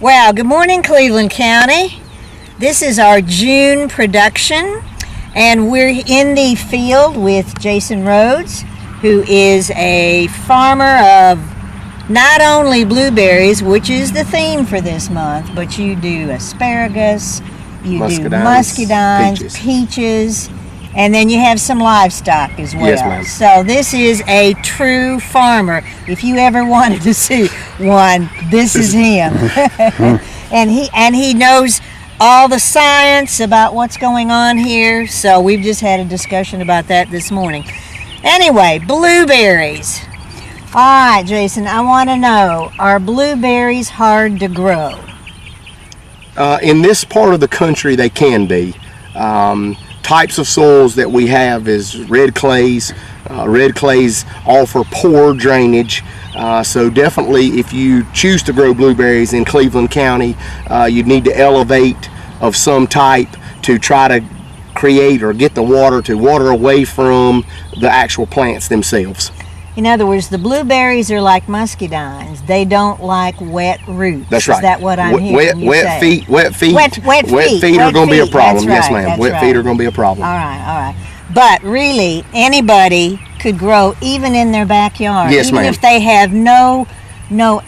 Well, good morning, Cleveland County. This is our June production, and we're in the field with Jason Rhodes, who is a farmer of not only blueberries, which is the theme for this month, but you do asparagus, you do muscadines, peaches, and then you have some livestock as well. Yes, ma'am. So this is a true farmer. If you ever wanted to see one, this is him. and he knows all the science about what's going on here. So we've just had a discussion about that this morning. Anyway, blueberries. All right, Jason, I want to know, are blueberries hard to grow? In this part of the country, they can be. Types of soils that we have is red clays. Red clays offer poor drainage. So definitely, if you choose to grow blueberries in Cleveland County, you'd need to elevate of some type to try to create or get the water to water away from the actual plants themselves. In other words, the blueberries are like muscadines. They don't like wet roots. That's right. Is that what I'm hearing you say? Wet feet are going to be a problem. Yes, ma'am. Wet feet are going to be a problem. All right. But really, anybody could grow even in their backyard. Yes, even ma'am. if they have no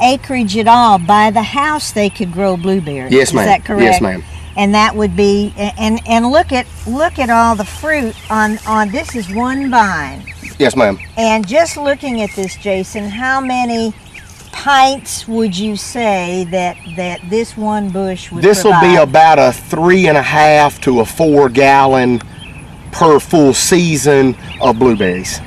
acreage at all. By the house, they could grow blueberries. Yes, ma'am. Is that correct? Yes, ma'am. And that would be and look at all the fruit on this is one vine. Yes, ma'am. And just looking at this, Jason, how many pints would you say that this one bush would This will provide? be about a 3.5 to a 4 gallon per full season of blueberries.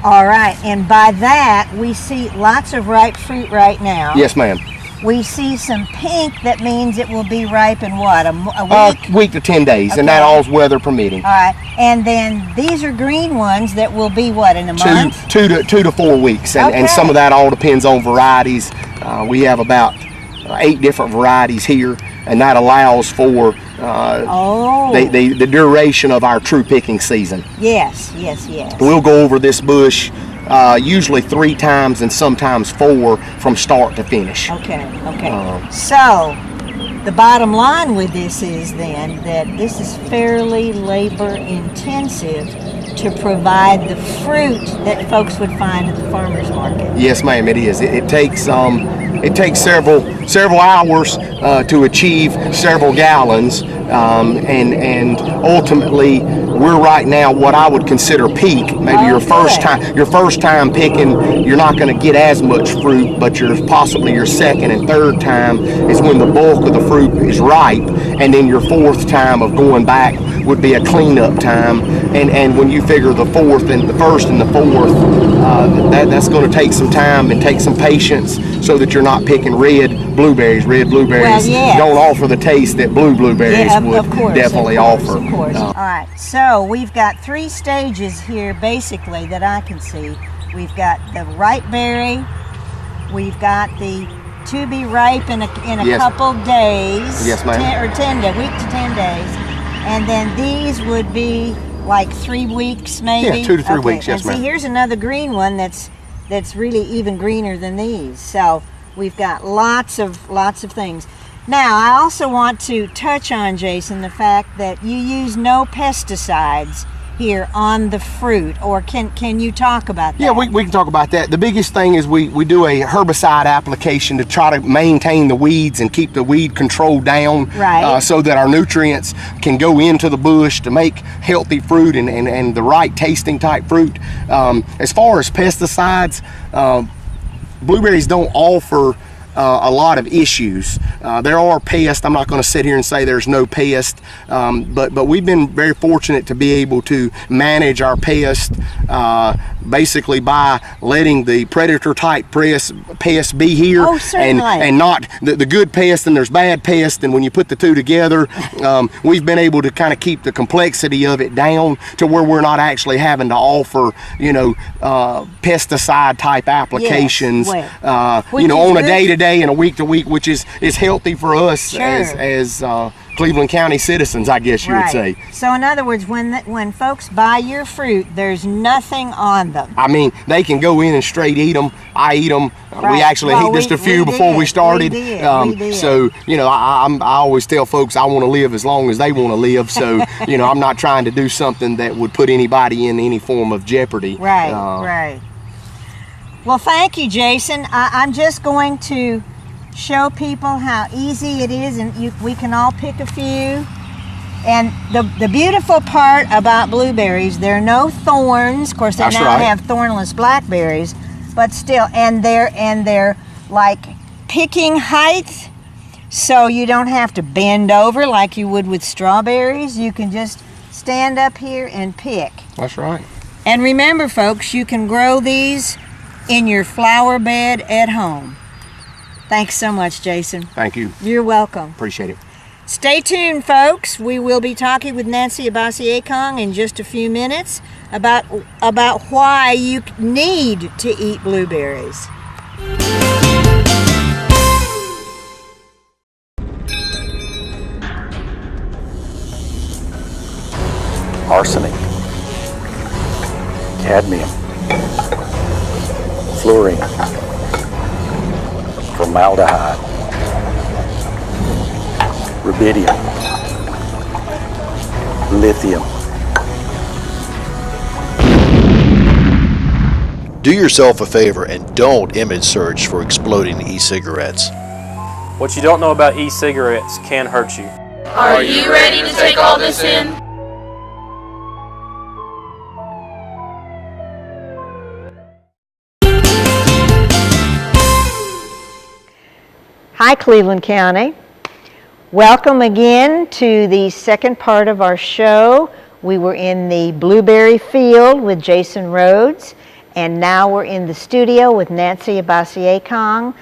All right, and by that we see lots of ripe fruit right now. Yes, ma'am. We see some pink. That means it will be ripe in what, a week? Week to 10 days, Okay. and that all's weather permitting. All right, and then these are green ones that will be what, in a month? Two to 4 weeks, and, Okay. and some of that all depends on varieties. We have about 8 different varieties here, and that allows for the duration of our true picking season. Yes. We'll go over this bush usually 3 times and sometimes 4 from start to finish. Okay. So the bottom line with this is then that this is fairly labor intensive to provide the fruit that folks would find at the farmer's market. Yes, ma'am, it is. It takes several hours to achieve several gallons, and ultimately we're right now what I would consider peak. Maybe your first time picking, you're not going to get as much fruit, but possibly your second and third time is when the bulk of the fruit is ripe, and then your fourth time of going back would be a cleanup time. And when you figure the first and the fourth, that's going to take some time and take some patience, so that you're not picking red blueberries. Red blueberries don't offer the taste that blue blueberries would definitely offer. Of course. All right, so we've got 3 stages here basically that I can see. We've got the ripe berry, we've got the to be ripe in a couple days. Yes, ma'am. Week to 10 days. And then these would be like 3 weeks maybe? Yeah, 2 to 3 weeks, yes, ma'am. See, here's another green one that's really even greener than these. So we've got lots of things. Now, I also want to touch on, Jason, the fact that you use no pesticides here on the fruit, or can you talk about that? Yeah, we can talk about that. The biggest thing is we do a herbicide application to try to maintain the weeds and keep the weed control down, so that our nutrients can go into the bush to make healthy fruit and the right tasting type fruit. As far as pesticides, blueberries don't offer a lot of issues. There are pests. I'm not going to sit here and say there's no pest, but we've been very fortunate to be able to manage our pest basically by letting the predator type pests be here, and not the good pest, and there's bad pest, and when you put the two together, we've been able to kind of keep the complexity of it down to where we're not actually having to offer pesticide type applications on a day-to-day day and a week to week, which is healthy for us as Cleveland County citizens, I guess you would say. So in other words, when folks buy your fruit, there's nothing on them. I mean, they can go in and straight eat them. I eat them. We actually ate just a few before we started. We did. So, you know, I always tell folks I want to live as long as they want to live. So, you know, I'm not trying to do something that would put anybody in any form of jeopardy. Right. Well, thank you, Jason. I'm just going to show people how easy it is, and we can all pick a few. And the beautiful part about blueberries, there are no thorns. Of course, they now have thornless blackberries, but still, and they're like picking height, so you don't have to bend over like you would with strawberries. You can just stand up here and pick. That's right. And remember, folks, you can grow these in your flower bed at home. Thanks so much, Jason. Thank you. You're welcome. Appreciate it. Stay tuned, folks. We will be talking with Nancy Abasi-Akong in just a few minutes about why you need to eat blueberries. Arsenic, cadmium, fluorine, formaldehyde, rubidium, lithium. Do yourself a favor and don't image search for exploding e-cigarettes. What you don't know about e-cigarettes can hurt you. Are you ready to take all this in? Hi, Cleveland County. Welcome again to the second part of our show. We were in the blueberry field with Jason Rhodes, and now we're in the studio with Nancy Abasi-Akong,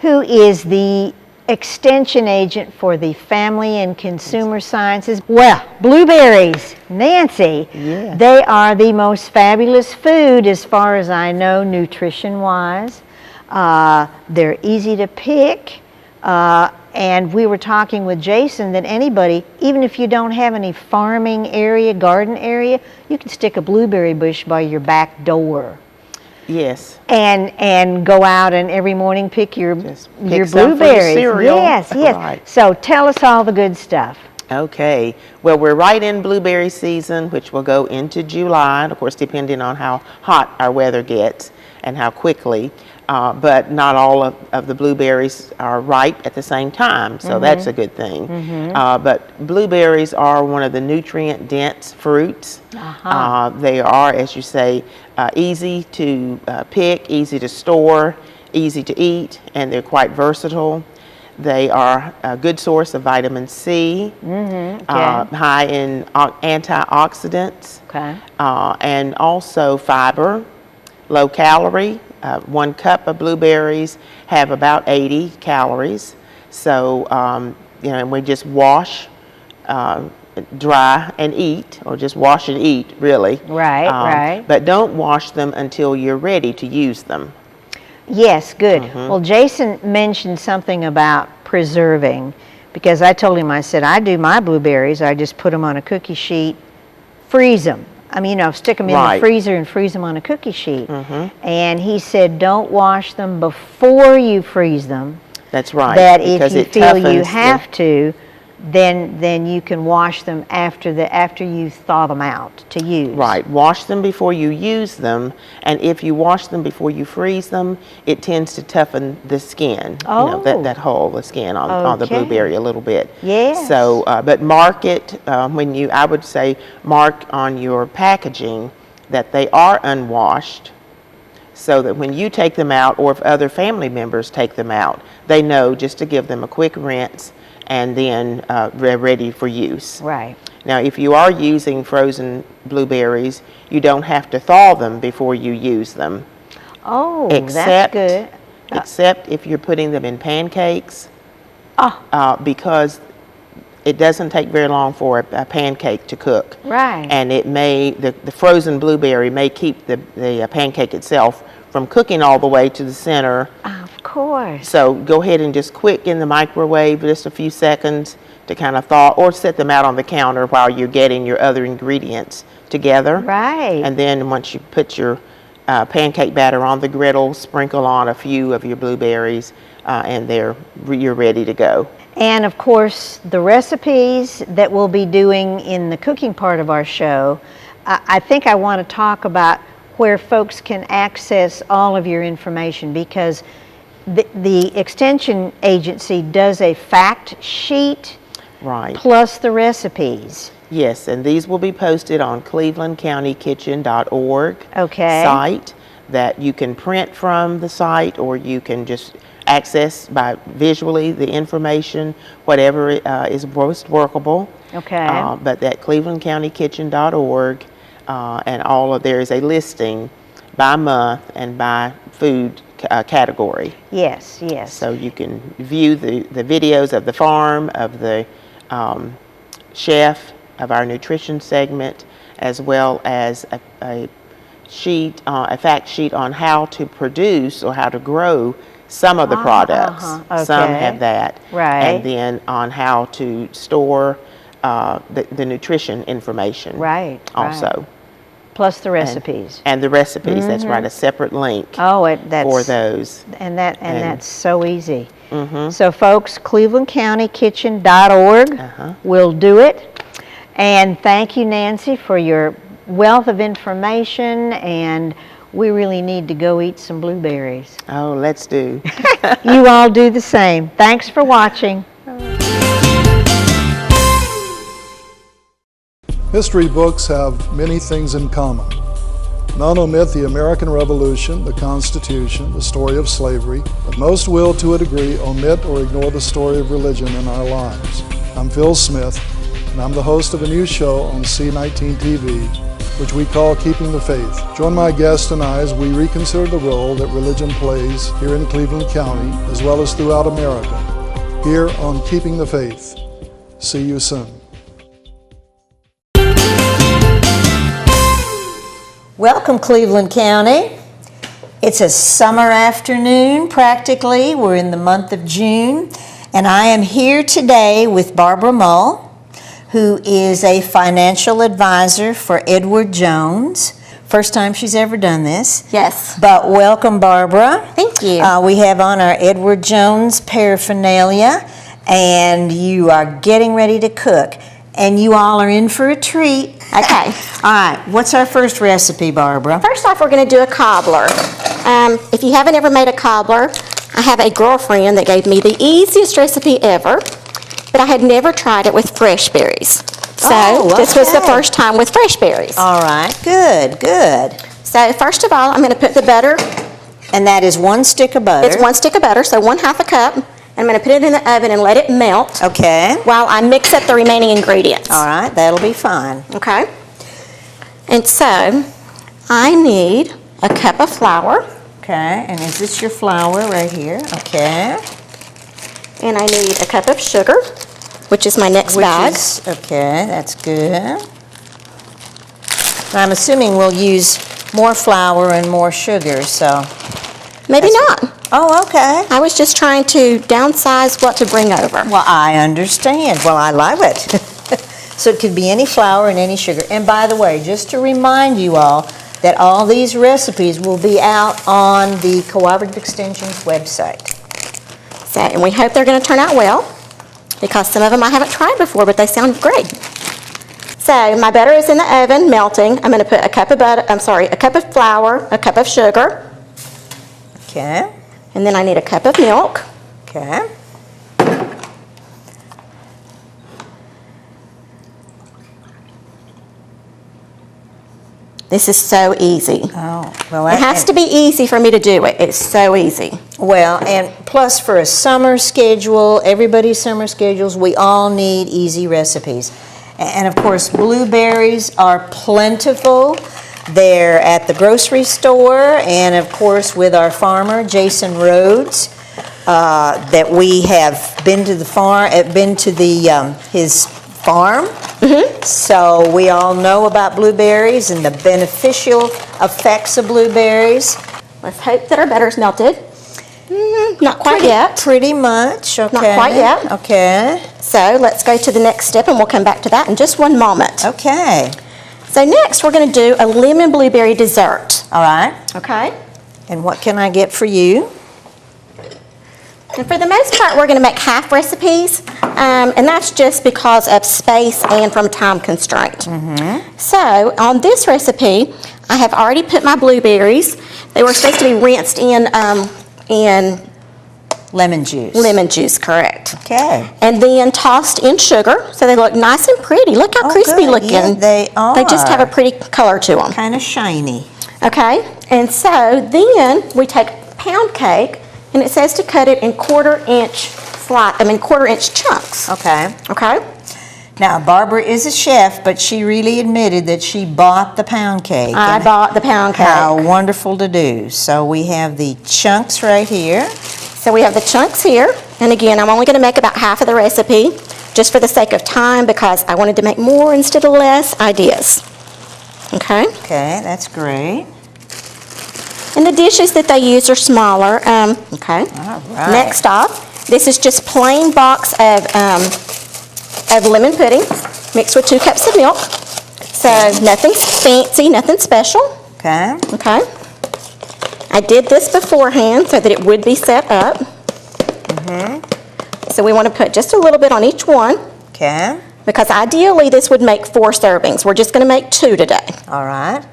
who is the extension agent for the Family and Consumer Sciences. Well, blueberries, Nancy, they are the most fabulous food as far as I know, nutrition-wise. They're easy to pick, and we were talking with Jason that anybody, even if you don't have any farming area, garden area, you can stick a blueberry bush by your back door. Yes. And go out and every morning pick your blueberries. Yes. Right. So tell us all the good stuff. Okay. Well, we're right in blueberry season, which will go into July, and of course, depending on how hot our weather gets and how quickly. But not all of the blueberries are ripe at the same time, so that's a good thing. But blueberries are one of the nutrient-dense fruits. They are, as you say, easy to pick, easy to store, easy to eat, and they're quite versatile. They are a good source of vitamin C, high in antioxidants, and also fiber, low calorie. 1 cup of blueberries have about 80 calories. So, you know, and we just wash, dry, and eat, or just wash and eat, really. Right. But don't wash them until you're ready to use them. Yes, good. Well, Jason mentioned something about preserving, because I told him, I said, I do my blueberries, I just put them on a cookie sheet, freeze them. I mean, you know, stick them in the freezer and freeze them on a cookie sheet. And he said, don't wash them before you freeze them. That's right. That if you feel you have to, then you can wash them after you thaw them out to use. Right. Wash them before you use them, and if you wash them before you freeze them, it tends to toughen the skin. You know, that hole, the skin on the blueberry a little bit. Yes. So, but mark it I would say mark on your packaging that they are unwashed, so that when you take them out, or if other family members take them out, they know just to give them a quick rinse, and then they're ready for use. Right. Now, if you are using frozen blueberries, you don't have to thaw them before you use them. Oh, that's good. Except if you're putting them in pancakes, because it doesn't take very long for a pancake to cook. Right. And it may, the frozen blueberry may keep the pancake itself from cooking all the way to the center course. So go ahead and just quick in the microwave, just a few seconds to kind of thaw, or set them out on the counter while you're getting your other ingredients together. Right. And then once you put your pancake batter on the griddle, sprinkle on a few of your blueberries, and you're ready to go. And of course, the recipes that we'll be doing in the cooking part of our show, I think I want to talk about where folks can access all of your information, because the Extension Agency does a fact sheet plus the recipes. Yes, and these will be posted on clevelandcountykitchen.org site that you can print from the site, or you can just access by visually the information, whatever is most workable. But that clevelandcountykitchen.org, and there is a listing by month and by food category. Yes, yes. So you can view the videos of the farm, of the chef, of our nutrition segment, as well as a fact sheet on how to produce or how to grow some of the products. Some have that. Right. And then on how to store the nutrition information. Right. Also. Plus the recipes. And the recipes. That's right. A separate link for those. And that's so easy. So folks, clevelandcountykitchen.org will do it. And thank you, Nancy, for your wealth of information, and we really need to go eat some blueberries. Oh, let's do. You all do the same. Thanks for watching. History books have many things in common. None omit the American Revolution, the Constitution, the story of slavery, but most will, to a degree, omit or ignore the story of religion in our lives. I'm Phil Smith, and I'm the host of a new show on C19 TV, which we call Keeping the Faith. Join my guest and I as we reconsider the role that religion plays here in Cleveland County, as well as throughout America, here on Keeping the Faith. See you soon. Welcome, Cleveland County. It's a summer afternoon, practically. We're in the month of June, and I am here today with Barbara Mull, who is a financial advisor for Edward Jones. First time she's ever done this. Yes. But welcome, Barbara. Thank you. We have on our Edward Jones paraphernalia, and you are getting ready to cook. And you all are in for a treat. Okay. All right, what's our first recipe, Barbara? First off, we're going to do a cobbler. If you haven't ever made a cobbler, I have a girlfriend that gave me the easiest recipe ever, but I had never tried it with fresh berries. So this was the first time with fresh berries. All right, good, good. So first of all, I'm going to put the butter. And that is 1 stick of butter. It's 1 stick of butter, so 1/2 cup. I'm going to put it in the oven and let it melt. Okay. While I mix up the remaining ingredients. All right, that'll be fine. Okay. And so I need a cup of flour. Okay, and is this your flour right here? Okay. And I need a cup of sugar, which is my next bag. Okay, that's good. I'm assuming we'll use more flour and more sugar, so. Maybe not. Oh, okay. I was just trying to downsize what to bring over. Well, I understand. Well, I love it. So it could be any flour and any sugar. And by the way, just to remind you all that all these recipes will be out on the Cooperative Extension's website. So, and we hope they're going to turn out well, because some of them I haven't tried before, but they sound great. So my butter is in the oven melting. I'm going to put a cup of flour, a cup of sugar. Okay. And then I need a cup of milk. Okay. This is so easy. Oh, well, it has to be easy for me to do it. It's so easy. Well, and plus for a summer schedule, everybody's summer schedules, we all need easy recipes. And of course, blueberries are plentiful. They're at the grocery store, and of course with our farmer, Jason Rhodes, that we have been to the farm, his farm. Mm-hmm. So we all know about blueberries and the beneficial effects of blueberries. Let's hope that our butter's melted. not quite yet. Pretty much, okay. Not quite yet. Okay. So let's go to the next step and we'll come back to that in just one moment. Okay. So next we're going to do a lemon blueberry dessert. All right. Okay. And what can I get for you? And for the most part, we're going to make half recipes, and that's just because of space and from time constraint. So on this recipe, I have already put my blueberries. They were supposed to be rinsed in lemon juice. Lemon juice, correct. Okay. And then tossed in sugar, so they look nice and pretty. Look how crispy good. looking. Yeah, they are. They just have a pretty color to them. Kind of shiny. Okay, and so then we take pound cake, and it says to cut it in quarter-inch chunks. Okay. Okay. Now, Barbara is a chef, but she really admitted that she bought the pound cake. I bought the pound cake. How wonderful to do. So we have the chunks right here. So we have the chunks here, and again, I'm only going to make about half of the recipe, just for the sake of time, because I wanted to make more instead of less ideas. Okay. Okay, that's great. And the dishes that they use are smaller. Okay. All right. Next off, this is just plain box of lemon pudding mixed with 2 cups of milk. So nothing fancy, nothing special. Okay. Okay. I did this beforehand so that it would be set up. So we want to put just a little bit on each one. Okay. Because ideally this would make 4 servings. We're just going to make 2 today. All right.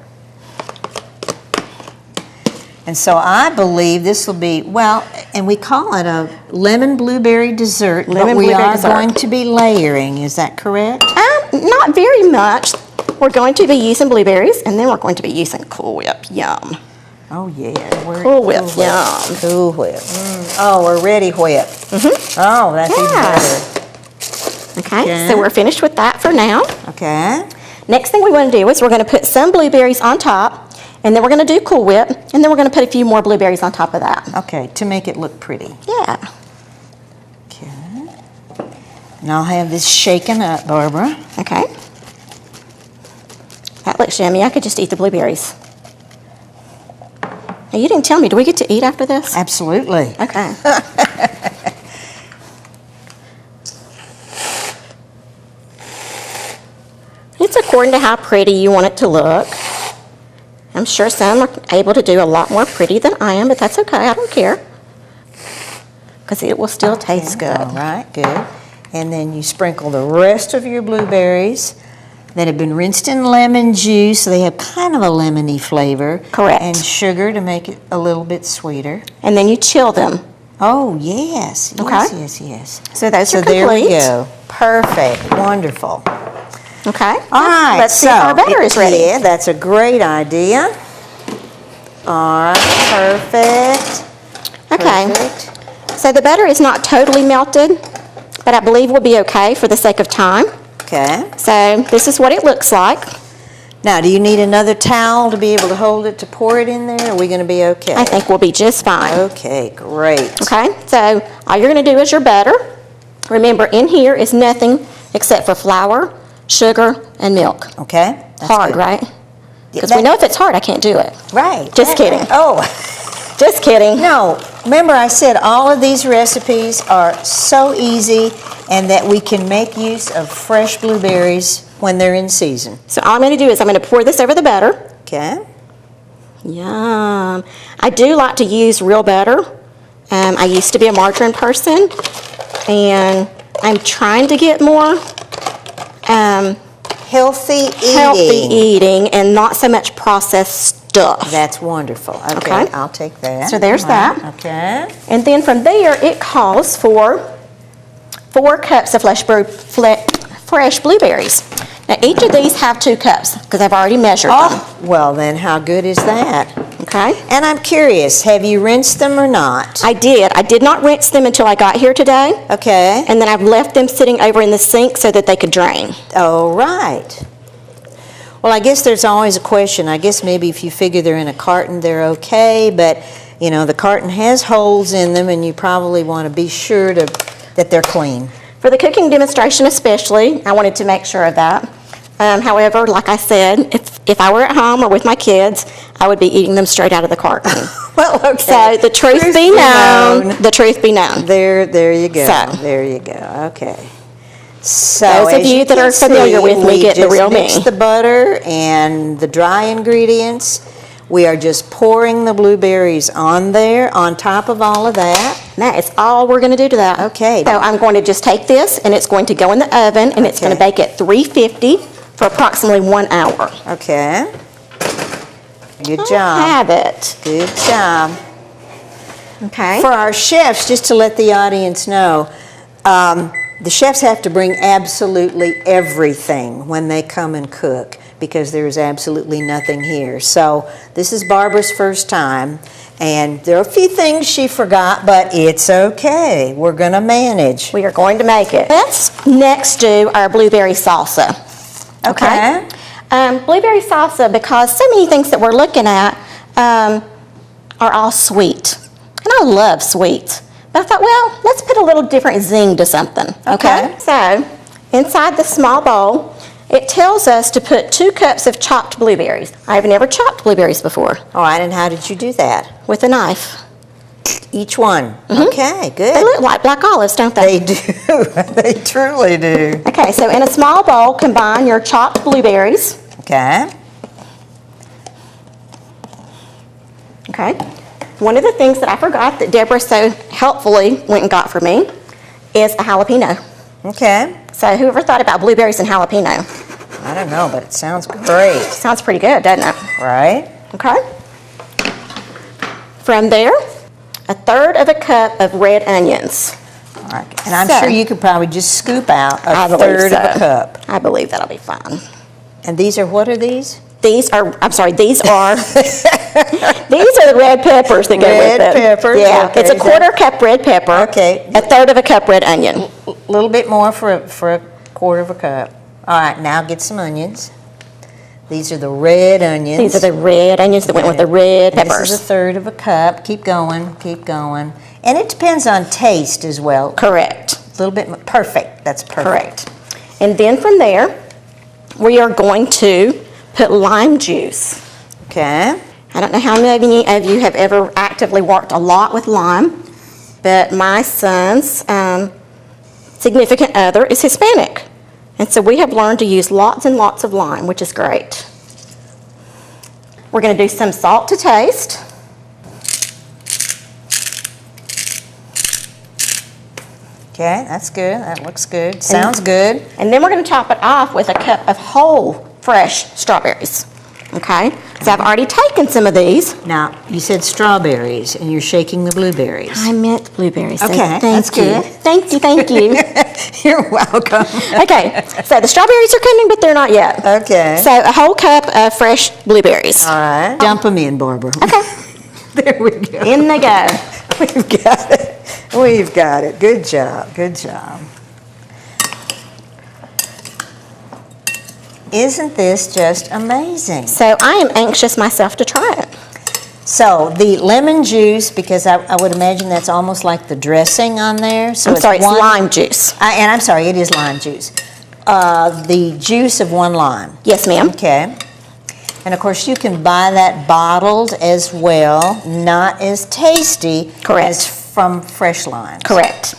And so I believe this will be, well, and we call it a lemon blueberry dessert, but we are going to be layering. Is that correct? Not very much. We're going to be using blueberries, and then we're going to be using Cool Whip. Yum. Oh, yeah. Cool Whip, yum. Cool Whip. Oh, we're ready whip. Oh, that's even better. Okay, so we're finished with that for now. Okay. Next thing we want to do is we're going to put some blueberries on top, and then we're going to do Cool Whip, and then we're going to put a few more blueberries on top of that. Okay, to make it look pretty. Yeah. Okay. And I'll have this shaken up, Barbara. Okay. That looks yummy. I could just eat the blueberries. Now, you didn't tell me. Do we get to eat after this? Absolutely. Okay. It's according to how pretty you want it to look. I'm sure some are able to do a lot more pretty than I am, but that's okay. I don't care. Because it will still taste good. All right, good. And then you sprinkle the rest of your blueberries that have been rinsed in lemon juice, so they have kind of a lemony flavor. Correct. And sugar to make it a little bit sweeter. And then you chill them. Oh, yes. Okay. Yes. So those are complete. So there we go. Perfect. Wonderful. Okay. All right. Let's see if our batter is ready. Yeah, that's a great idea. All right. Perfect. Okay. Perfect. So the butter is not totally melted, but I believe we'll be okay for the sake of time. Okay. So this is what it looks like. Now, do you need another towel to be able to hold it to pour it in there? Or are we going to be okay? I think we'll be just fine. Okay, great. Okay, so all you're going to do is your butter. Remember, in here is nothing except for flour, sugar, and milk. Okay. That's hard, good. right? Because we know if it's hard, I can't do it. Right. Just kidding. Right. Oh. Just kidding. No, remember I said all of these recipes are so easy and that we can make use of fresh blueberries when they're in season. So all I'm going to do is I'm going to pour this over the butter. Okay. Yum. I do like to use real butter. I used to be a margarine person, and I'm trying to get more healthy eating and not so much processed stuff. That's wonderful. Okay, I'll take that. So there's that. Okay. And then from there, it calls for 4 cups of fresh blueberries. Now, each of these have 2 cups because I've already measured them. Well then, how good is that? Okay. And I'm curious, have you rinsed them or not? I did. I did not rinse them until I got here today. Okay. And then I've left them sitting over in the sink so that they could drain. Oh, right. Well, I guess there's always a question. I guess maybe if you figure they're in a carton, they're okay, but, you know, the carton has holes in them, and you probably want to be sure that they're clean. For the cooking demonstration especially, I wanted to make sure of that. However, like I said, if I were at home or with my kids, I would be eating them straight out of the carton. Well, okay. So the truth be known, the truth be known. There you go. So. There you go. Okay. So Those of as you that can are familiar with me we get the just real mix me. the butter and the dry ingredients. We are just pouring the blueberries on there, on top of all of that. That is all we're going to do to that. Okay. So I'm going to just take this, and it's going to go in the oven, and it's going to bake at 350 for approximately 1 hour. Okay. Good I job. have it. Good job. Okay. For our chefs, just to let the audience know, the chefs have to bring absolutely everything when they come and cook because there's absolutely nothing here. So this is Barbara's first time, and there are a few things she forgot, but it's okay. We're going to manage. We are going to make it. Let's next do our blueberry salsa. Okay. Blueberry salsa, because so many things that we're looking at are all sweet. And I love sweet. But I thought, well, let's put a little different zing to something. Okay. So inside the small bowl, it tells us to put 2 cups of chopped blueberries. I've never chopped blueberries before. All right, and how did you do that? With a knife. Each one? Okay, good. They look like black olives, don't they? They do. They truly do. Okay, so in a small bowl, combine your chopped blueberries. Okay. Okay. One of the things that I forgot that Deborah so helpfully went and got for me is a jalapeno. Okay. So whoever thought about blueberries and jalapeno? I don't know, but it sounds great. Sounds pretty good, doesn't it? Right? Okay. From there, 1/3 cup of red onions. All right. And I'm sure you could probably just scoop out a third of a cup. I believe that'll be fine. And these are, what are these? These are these are the red peppers that go with it. Red peppers. Yeah, okay. it's a 1/4 cup red pepper. Okay. 1/3 cup red onion. A little bit more for a 1/4 cup. All right, now get some onions. These are the red onions. These are the red onions that went with the red And peppers. this is 1/3 cup. Keep going, keep going. And it depends on taste as well. Correct. A little bit, perfect. That's perfect. Correct. And then from there, we are going to put lime juice. Okay. I don't know how many of you have ever actively worked a lot with lime, but my son's significant other is Hispanic. And so we have learned to use lots and lots of lime, which is great. We're going to do some salt to taste. Okay, that's good. That looks good. Sounds good. And then we're going to top it off with a cup of whole fresh strawberries. Okay? So I've already taken some of these. Now, you said strawberries, and you're shaking the blueberries. I meant blueberries. So Okay, thank that's you. good. Thank you, thank you. You're welcome. Okay, so the strawberries are coming, but they're not yet. Okay. So a whole cup of fresh blueberries. All right. Dump them in, Barbara. Okay. There we go. In they go. We've got it. We've got it. Good job. Good job. Isn't this just amazing? So I am anxious myself to try it. So the lemon juice, because I would imagine that's almost like the dressing on there. So It's lime juice. And I'm sorry, it is lime juice. The juice of 1 lime. Yes, ma'am. Okay. And of course, you can buy that bottled as well, not as tasty as from fresh limes. Correct.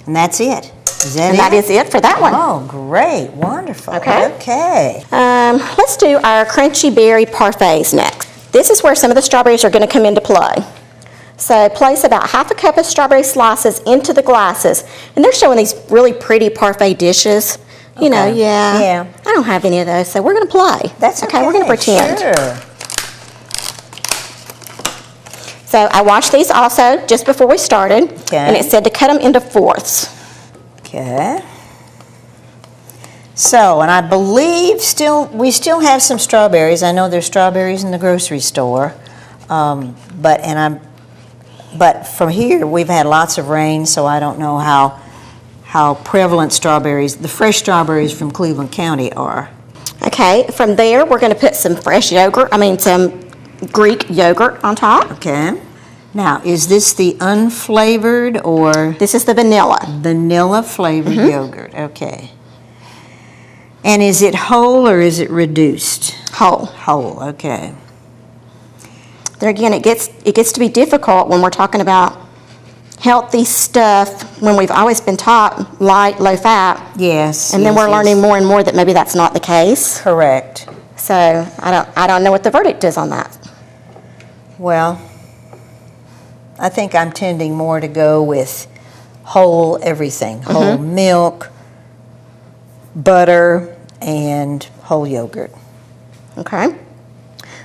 And that's it. Is that And it? that is it for that one. Oh, great. Wonderful. Okay. Okay. Let's do our crunchy berry parfaits next. This is where some of the strawberries are going to come into play. So place about 1/2 cup of strawberry slices into the glasses. And they're showing these really pretty parfait dishes. You know, yeah. Yeah. I don't have any of those, so we're going to play. That's okay. We're going to pretend. Sure. So I washed these also just before we started. Okay. And it said to cut them into 4ths. Okay. So, and I believe we still have some strawberries. I know there's strawberries in the grocery store, but from here we've had lots of rain, so I don't know how prevalent the fresh strawberries from Cleveland County are. Okay. From there, we're going to put some fresh yogurt. Some Greek yogurt on top. Okay. Now, is this the unflavored or? This is the vanilla. Vanilla flavored yogurt. Okay. And is it whole or is it reduced? Whole. Whole, okay. There again, it gets to be difficult when we're talking about healthy stuff when we've always been taught light, low fat. Yes. And then we're learning more and more that maybe that's not the case. Correct. So I don't know what the verdict is on that. Well, I think I'm tending more to go with whole everything, whole milk, butter, and whole yogurt. Okay.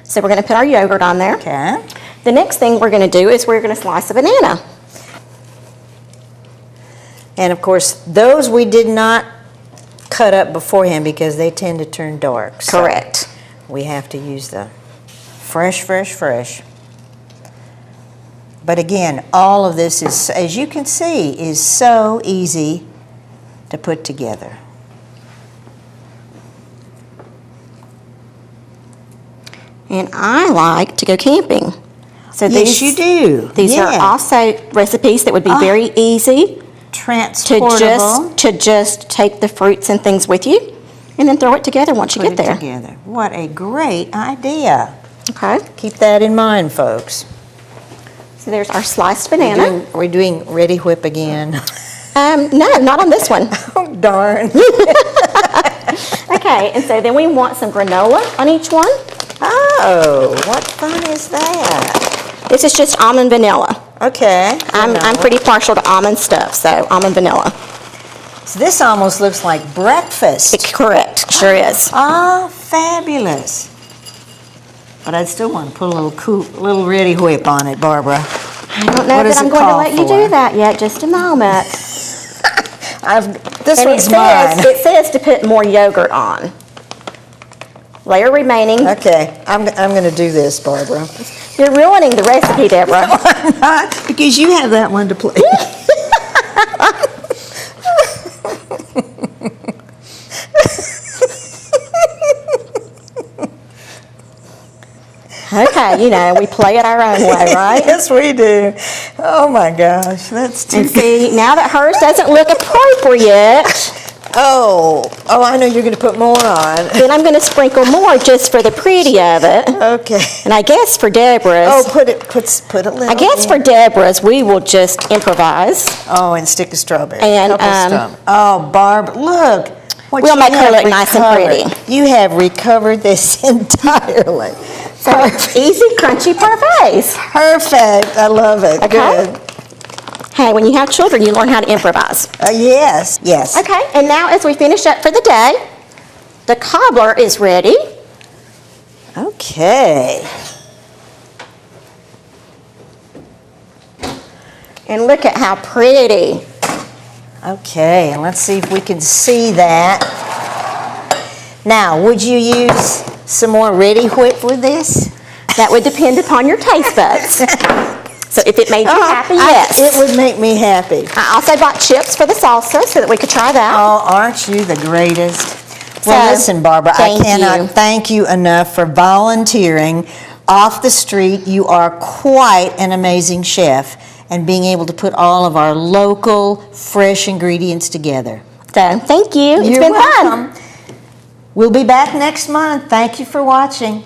So we're going to put our yogurt on there. Okay. The next thing we're going to do is we're going to slice a banana. And of course, those we did not cut up beforehand because they tend to turn dark. Correct. So we have to use the fresh. But again, all of this is, as you can see, is so easy to put together. And I like to go camping. So Yes, you do. These Yeah. are also recipes that would be very easy Transportable. to just take the fruits and things with you and then throw it together once you Put get it there. together. What a great idea. Okay. Keep that in mind, folks. So there's our sliced banana. We're doing Ready Whip again. No, not on this one. Oh, darn. Okay, and so then we want some granola on each one. Oh, what fun is that? This is just almond vanilla. Okay. I'm pretty partial to almond stuff, so almond vanilla. So this almost looks like breakfast. It's correct, sure is. Ah, fabulous. But I'd still want to put a little Ready Whip on it, Barbara. I don't know What that does I'm it going to call let you for? do that yet. Just a moment. This And one's mine. it says to put more yogurt on. Layer remaining. Okay, I'm going to do this, Barbara. You're ruining the recipe, Deborah. I'm not, because you have that one to play. Okay, we play it our own way, right? Yes, we do. Oh my gosh, that's too And see, now that hers doesn't look appropriate, Oh, I know you're going to put more on. then I'm going to sprinkle more just for the pretty of it. Okay. And I guess for Deborah's, Oh, put a little. I guess for Deborah's, we will just improvise. Oh, and stick a strawberry. And, oh, Barb, look. What We'll you make her have look nice and recovered. pretty. You have recovered this entirely. So easy, crunchy parfaits. Perfect. I love it. Okay. Good. Hey, when you have children, you learn how to improvise. Yes. Okay, and now as we finish up for the day, the cobbler is ready. Okay. And look at how pretty. Okay, and let's see if we can see that. Now, would you use some more Ready Whip with this? That would depend upon your taste buds. So if it made you happy, yes. It would make me happy. I also bought chips for the salsa so that we could try that. Oh, aren't you the greatest? Well, listen, Barbara, I cannot thank you enough for volunteering off the street. You are quite an amazing chef, and being able to put all of our local, fresh ingredients together. So, thank you. It's You're been welcome. fun. We'll be back next month. Thank you for watching.